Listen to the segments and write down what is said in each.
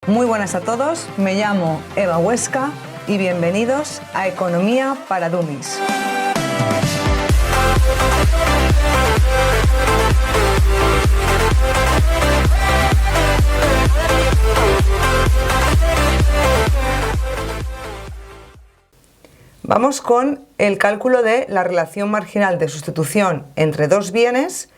Muy buenas a todos, me llamo Eva Huesca y bienvenidos a Economía para Dummies. Vamos con el cálculo de la relación marginal de sustitución entre dos bienes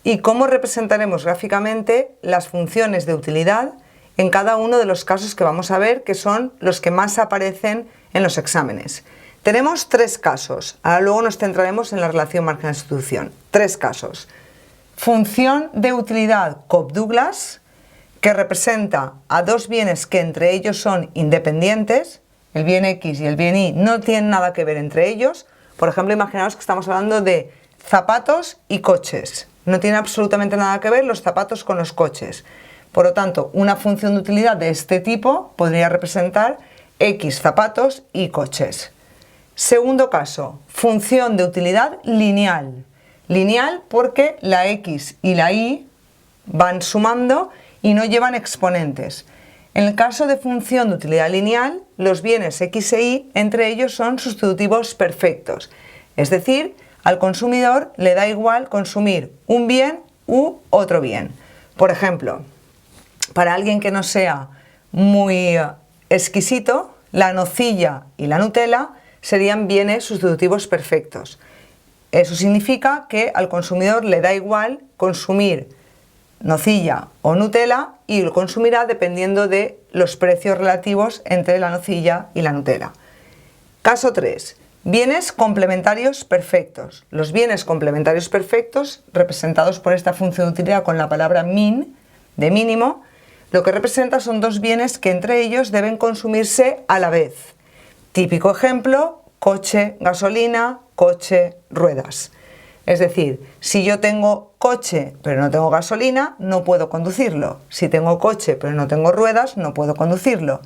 y cómo representaremos gráficamente las funciones de utilidad en cada uno de los casos que vamos a ver, que son los que más aparecen en los exámenes. Tenemos tres casos, ahora luego nos centraremos en la relación marginal de sustitución. Tres casos. Función de utilidad Cobb-Douglas, que representa a dos bienes que entre ellos son independientes, el bien X y el bien Y no tienen nada que ver entre ellos. Por ejemplo, imaginaos que estamos hablando de zapatos y coches. No tiene absolutamente nada que ver los zapatos con los coches. Por lo tanto, una función de utilidad de este tipo podría representar X zapatos y coches. Segundo caso, función de utilidad lineal. Lineal porque la X y la Y van sumando y no llevan exponentes. En el caso de función de utilidad lineal, los bienes X e Y entre ellos son sustitutivos perfectos. Es decir, al consumidor le da igual consumir un bien u otro bien. Por ejemplo, para alguien que no sea muy exquisito, la nocilla y la Nutella serían bienes sustitutivos perfectos. Eso significa que al consumidor le da igual consumir nocilla o Nutella y lo consumirá dependiendo de los precios relativos entre la nocilla y la Nutella. Caso 3. Bienes complementarios perfectos. Los bienes complementarios perfectos, representados por esta función de utilidad con la palabra min, de mínimo, lo que representa son dos bienes que entre ellos deben consumirse a la vez. Típico ejemplo, coche, gasolina, coche, ruedas. Es decir, si yo tengo coche pero no tengo gasolina, no puedo conducirlo. Si tengo coche pero no tengo ruedas, no puedo conducirlo.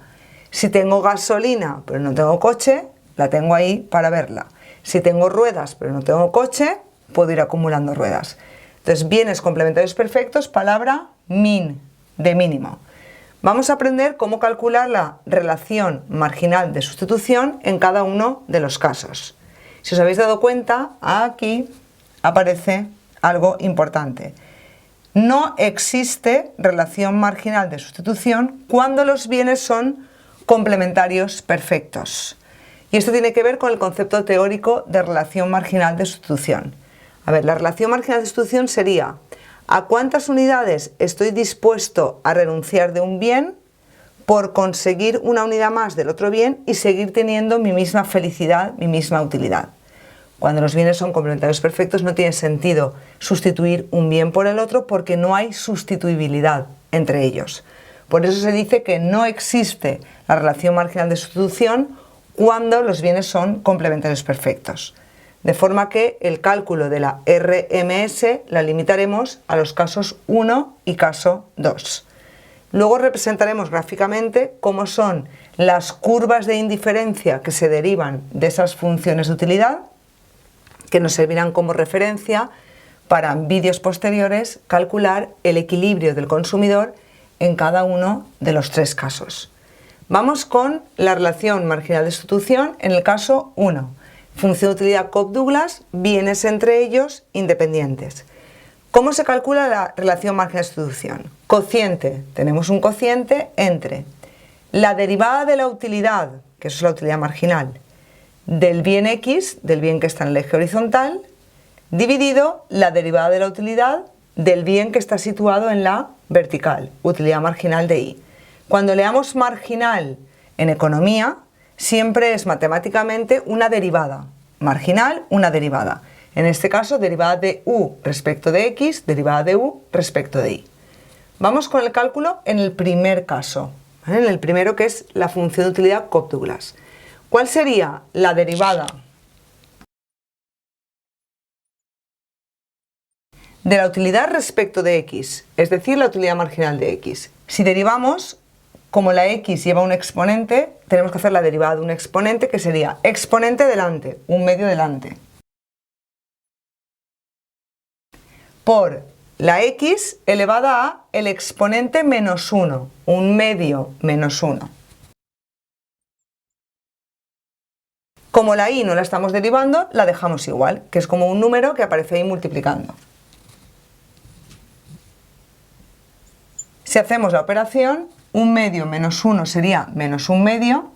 Si tengo gasolina pero no tengo coche, la tengo ahí para verla. Si tengo ruedas pero no tengo coche, puedo ir acumulando ruedas. Entonces, bienes complementarios perfectos, palabra min, de mínimo. Vamos a aprender cómo calcular la relación marginal de sustitución en cada uno de los casos. Si os habéis dado cuenta, aquí aparece algo importante. No existe relación marginal de sustitución cuando los bienes son complementarios perfectos. Y esto tiene que ver con el concepto teórico de relación marginal de sustitución. A ver, la relación marginal de sustitución sería ¿a cuántas unidades estoy dispuesto a renunciar de un bien por conseguir una unidad más del otro bien y seguir teniendo mi misma felicidad, mi misma utilidad? Cuando los bienes son complementarios perfectos no tiene sentido sustituir un bien por el otro porque no hay sustituibilidad entre ellos. Por eso se dice que no existe la relación marginal de sustitución cuando los bienes son complementarios perfectos. De forma que el cálculo de la RMS la limitaremos a los casos 1 y caso 2. Luego representaremos gráficamente cómo son las curvas de indiferencia que se derivan de esas funciones de utilidad, que nos servirán como referencia para en vídeos posteriores calcular el equilibrio del consumidor en cada uno de los tres casos. Vamos con la relación marginal de sustitución en el caso 1. Función de utilidad Cobb-Douglas, bienes entre ellos independientes. ¿Cómo se calcula la relación marginal de sustitución? Cociente. Tenemos un cociente entre la derivada de la utilidad, que eso es la utilidad marginal, del bien X, del bien que está en el eje horizontal, dividido la derivada de la utilidad del bien que está situado en la vertical, utilidad marginal de Y. Cuando leamos marginal en economía, siempre es matemáticamente una derivada. Marginal, una derivada. En este caso, derivada de U respecto de X, derivada de U respecto de Y. Vamos con el cálculo en el primer caso, ¿vale? En el primero, que es la función de utilidad Cobb-Douglas. ¿Cuál sería la derivada de la utilidad respecto de X? Es decir, la utilidad marginal de X. Si derivamos, como la X lleva un exponente, tenemos que hacer la derivada de un exponente, que sería exponente delante, un medio delante, por la x elevada a el exponente menos 1, un medio menos 1. Como la y no la estamos derivando, la dejamos igual, que es como un número que aparece ahí multiplicando. Si hacemos la operación, un medio menos 1 sería menos un medio.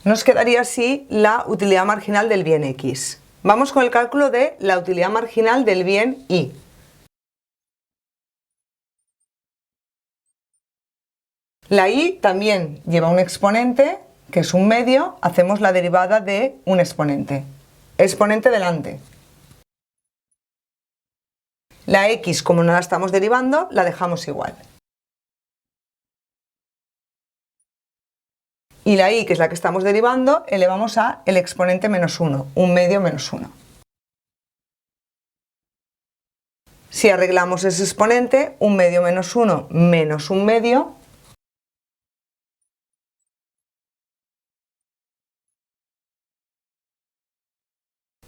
Nos quedaría así la utilidad marginal del bien x. Vamos con el cálculo de la utilidad marginal del bien y. La y también lleva un exponente, que es un medio, hacemos la derivada de un exponente. Exponente delante. La x, como no la estamos derivando, la dejamos igual. Y la y, que es la que estamos derivando, elevamos a el exponente menos 1, un medio menos 1. Si arreglamos ese exponente, un medio menos 1 menos un medio,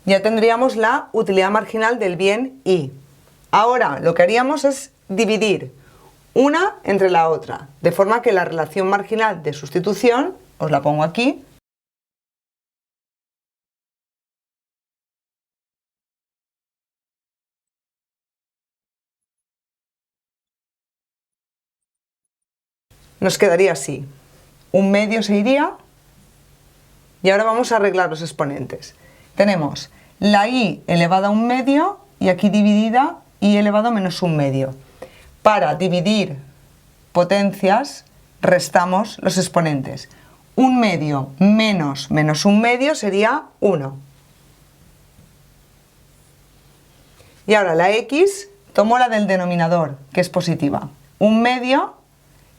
ya tendríamos la utilidad marginal del bien y. Ahora lo que haríamos es dividir una entre la otra, de forma que la relación marginal de sustitución, os la pongo aquí, nos quedaría así. Un medio se iría y ahora vamos a arreglar los exponentes. Tenemos la y elevada a un medio y aquí dividida y elevado a menos un medio. Para dividir potencias restamos los exponentes. Un medio menos menos un medio sería 1. Y ahora la x tomo la del denominador, que es positiva. Un medio,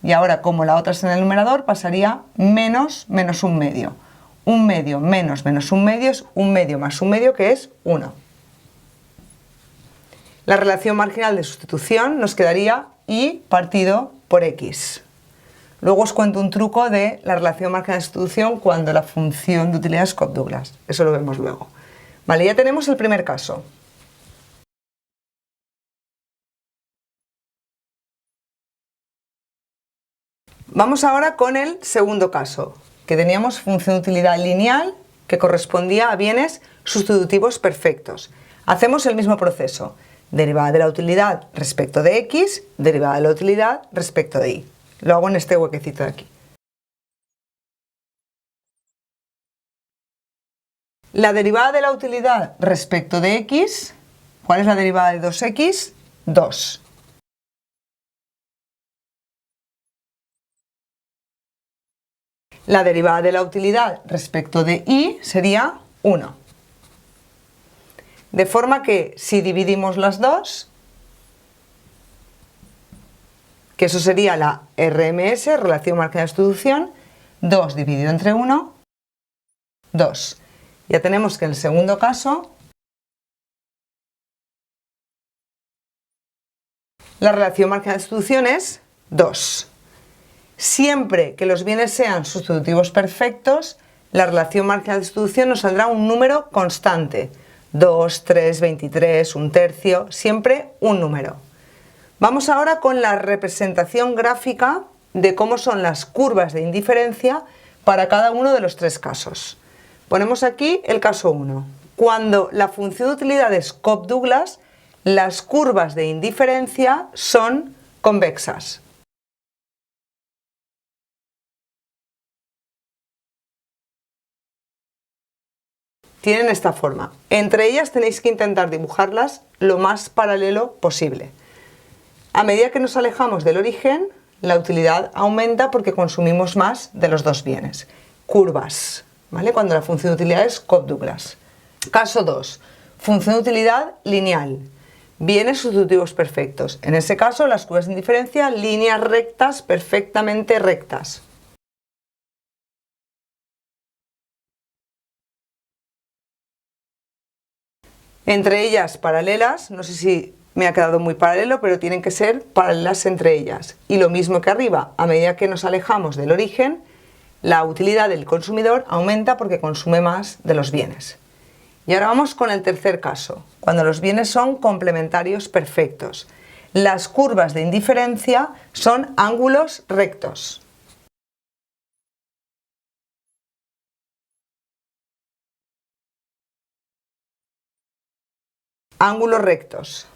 y ahora como la otra es en el numerador, pasaría menos menos un medio. Un medio menos menos un medio es un medio más un medio, que es 1. La relación marginal de sustitución nos quedaría y partido por x. Luego os cuento un truco de la relación marginal de sustitución cuando la función de utilidad es Cobb-Douglas. Eso lo vemos luego. Vale, ya tenemos el primer caso. Vamos ahora con el segundo caso, que teníamos función de utilidad lineal que correspondía a bienes sustitutivos perfectos. Hacemos el mismo proceso. Derivada de la utilidad respecto de x, derivada de la utilidad respecto de y. Lo hago en este huequecito de aquí. La derivada de la utilidad respecto de x, ¿cuál es la derivada de 2x? 2. La derivada de la utilidad respecto de y sería 1. De forma que si dividimos las dos, que eso sería la RMS, relación marginal de sustitución, 2 dividido entre 1, 2. Ya tenemos que en el segundo caso, la relación marginal de sustitución es 2. Siempre que los bienes sean sustitutivos perfectos, la relación marginal de sustitución nos saldrá un número constante. 2, 3, 23, un tercio, siempre un número. Vamos ahora con la representación gráfica de cómo son las curvas de indiferencia para cada uno de los tres casos. Ponemos aquí el caso 1. Cuando la función de utilidad es Cobb-Douglas, las curvas de indiferencia son convexas. Tienen esta forma. Entre ellas tenéis que intentar dibujarlas lo más paralelo posible. A medida que nos alejamos del origen, la utilidad aumenta porque consumimos más de los dos bienes. Curvas, ¿vale? Cuando la función de utilidad es Cobb-Douglas. Caso 2. Función de utilidad lineal. Bienes sustitutivos perfectos. En ese caso, las curvas de indiferencia, líneas rectas, perfectamente rectas. Entre ellas paralelas, no sé si me ha quedado muy paralelo, pero tienen que ser paralelas entre ellas. Y lo mismo que arriba, a medida que nos alejamos del origen, la utilidad del consumidor aumenta porque consume más de los bienes. Y ahora vamos con el tercer caso, cuando los bienes son complementarios perfectos. Las curvas de indiferencia son ángulos rectos. Ángulos rectos.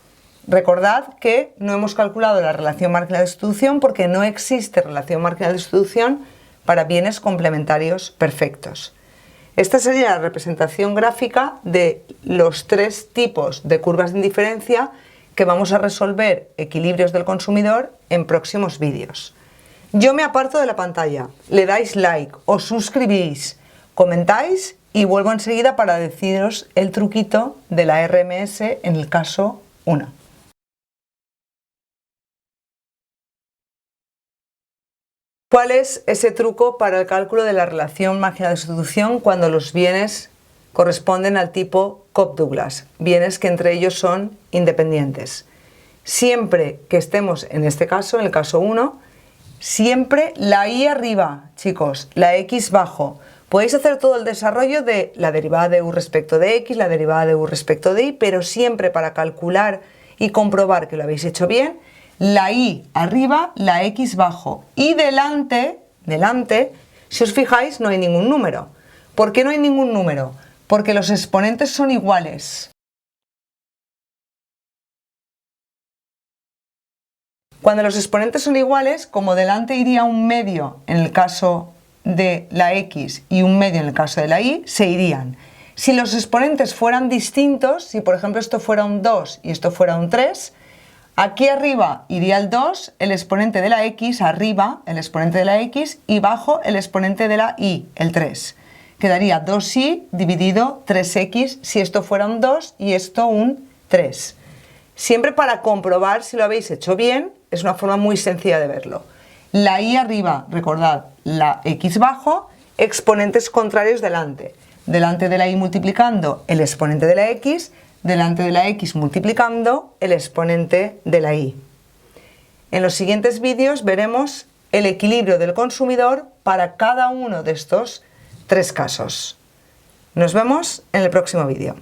Recordad que no hemos calculado la relación marginal de sustitución porque no existe relación marginal de sustitución para bienes complementarios perfectos. Esta sería la representación gráfica de los tres tipos de curvas de indiferencia que vamos a resolver equilibrios del consumidor en próximos vídeos. Yo me aparto de la pantalla, le dais like, os suscribís, comentáis y vuelvo enseguida para deciros el truquito de la RMS en el caso 1. ¿Cuál es ese truco para el cálculo de la relación marginal de sustitución cuando los bienes corresponden al tipo Cobb-Douglas, bienes que entre ellos son independientes? Siempre que estemos en este caso, en el caso 1, siempre la y arriba, chicos, la x bajo. Podéis hacer todo el desarrollo de la derivada de u respecto de x, la derivada de u respecto de y, pero siempre para calcular y comprobar que lo habéis hecho bien, la y arriba, la x bajo. Y delante, si os fijáis, no hay ningún número. ¿Por qué no hay ningún número? Porque los exponentes son iguales. Cuando los exponentes son iguales, como delante iría un medio en el caso de la x y un medio en el caso de la y, se irían. Si los exponentes fueran distintos, si por ejemplo esto fuera un 2 y esto fuera un 3, aquí arriba iría el 2, el exponente de la x, arriba el exponente de la x y bajo el exponente de la y, el 3. Quedaría 2y dividido 3x si esto fuera un 2 y esto un 3. Siempre para comprobar si lo habéis hecho bien, es una forma muy sencilla de verlo. La y arriba, recordad, la x bajo, exponentes contrarios delante. Delante de la y multiplicando el exponente de la x, delante de la x multiplicando el exponente de la y. En los siguientes vídeos veremos el equilibrio del consumidor para cada uno de estos tres casos. Nos vemos en el próximo vídeo.